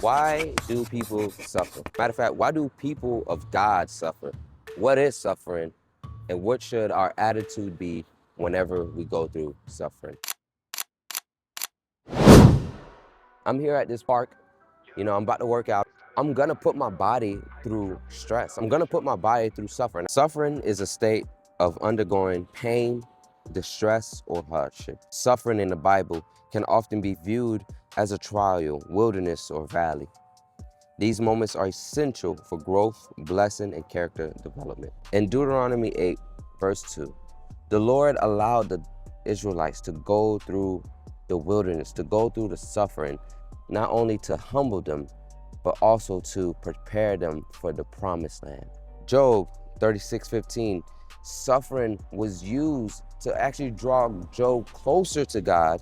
Why do people suffer? Matter of fact, why do people of God suffer? What is suffering? And what should our attitude be whenever we go through suffering? I'm here at this park. I'm about to work out. I'm gonna put my body through stress. I'm gonna put my body through suffering. Suffering is a state of undergoing pain, distress, or hardship. Suffering in the Bible can often be viewed as a trial, wilderness, or valley. These moments are essential for growth, blessing, and character development. In Deuteronomy 8, verse 2, the Lord allowed the Israelites to go through the wilderness, to go through the suffering, not only to humble them, but also to prepare them for the promised land. Job 36:15, suffering was used to actually draw Job closer to God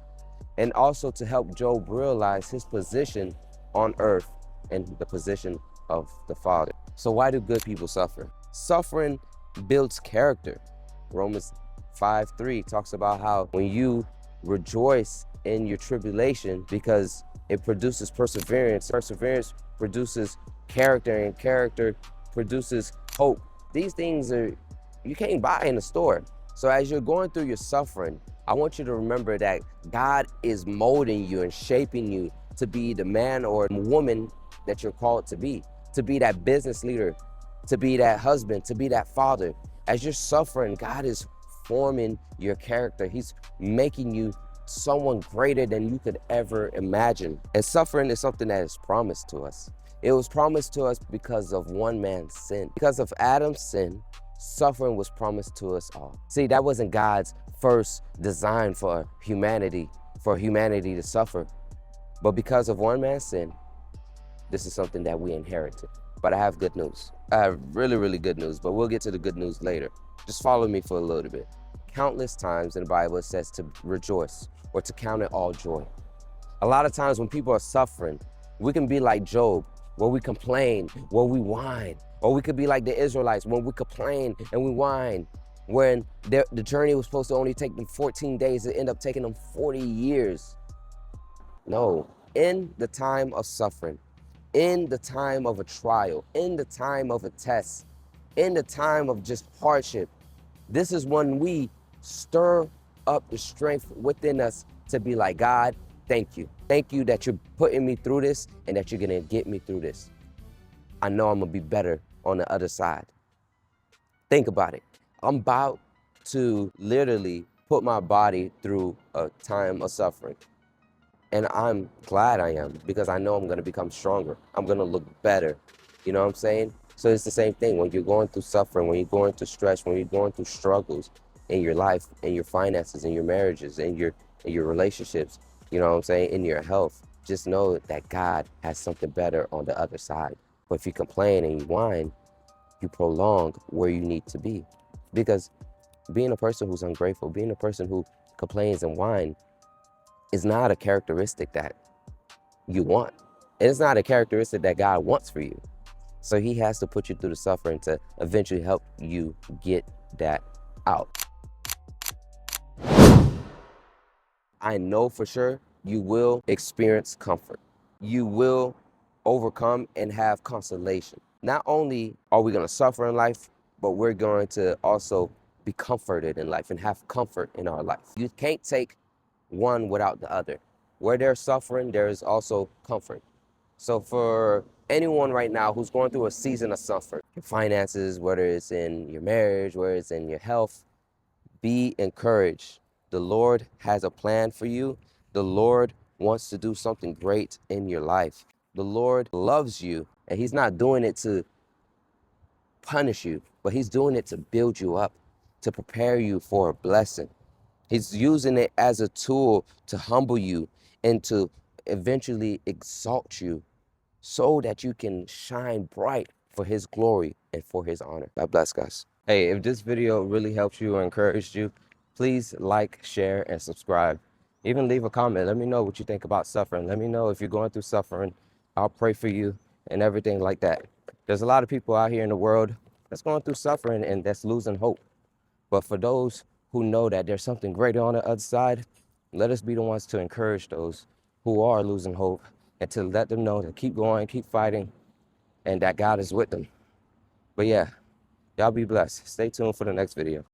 and also to help Job realize his position on earth and the position of the Father. So why do good people suffer? Suffering builds character. Romans 5:3 talks about how when you rejoice in your tribulation, because it produces perseverance. Perseverance produces character, and character produces hope. These things you can't buy in the store. So as you're going through your suffering, I want you to remember that God is molding you and shaping you to be the man or woman that you're called to be that business leader, to be that husband, to be that father. As you're suffering, God is forming your character. He's making you someone greater than you could ever imagine. And suffering is something that is promised to us. It was promised to us because of one man's sin. Because of Adam's sin, suffering was promised to us all. See, that wasn't God's first design for humanity to suffer. But because of one man's sin, this is something that we inherited. But I have good news. I have really, really good news, but we'll get to the good news later. Just follow me for a little bit. Countless times in the Bible, it says to rejoice or to count it all joy. A lot of times when people are suffering, we can be like Job, where we complain, where we whine. Or we could be like the Israelites, when we complain and we whine. When the journey was supposed to only take them 14 days, it ended up taking them 40 years. No, in the time of suffering, in the time of a trial, in the time of a test, in the time of just hardship, this is when we stir up the strength within us to be like, God, thank you. Thank you that you're putting me through this and that you're gonna get me through this. I know I'm gonna be better on the other side. Think about it. I'm about to literally put my body through a time of suffering. And I'm glad I am, because I know I'm gonna become stronger. I'm gonna look better. You know what I'm saying? So it's the same thing when you're going through suffering, when you're going through stress, when you're going through struggles in your life, in your finances, in your marriages, in your relationships, you know what I'm saying, in your health. Just know that God has something better on the other side. But if you complain and you whine, you prolong where you need to be. Because being a person who's ungrateful, being a person who complains and whines, is not a characteristic that you want. And it's not a characteristic that God wants for you. So he has to put you through the suffering to eventually help you get that out. I know for sure you will experience comfort. You will overcome and have consolation. Not only are we going to suffer in life, but we're going to also be comforted in life and have comfort in our life. You can't take one without the other. Where there's suffering, there is also comfort. So for anyone right now who's going through a season of suffering, your finances, whether it's in your marriage, whether it's in your health, be encouraged. The Lord has a plan for you. The Lord wants to do something great in your life. The Lord loves you, and he's not doing it to punish you, but he's doing it to build you up, to prepare you for a blessing. He's using it as a tool to humble you and to eventually exalt you so that you can shine bright for his glory and for his honor. God bless, guys. Hey, if this video really helps you or encouraged you, please like, share, and subscribe. Even leave a comment. Let me know what you think about suffering. Let me know if you're going through suffering. I'll pray for you and everything like that. There's a lot of people out here in the world that's going through suffering and that's losing hope. But for those who know that there's something greater on the other side, let us be the ones to encourage those who are losing hope and to let them know to keep going, keep fighting, and that God is with them. But yeah, y'all be blessed. Stay tuned for the next video.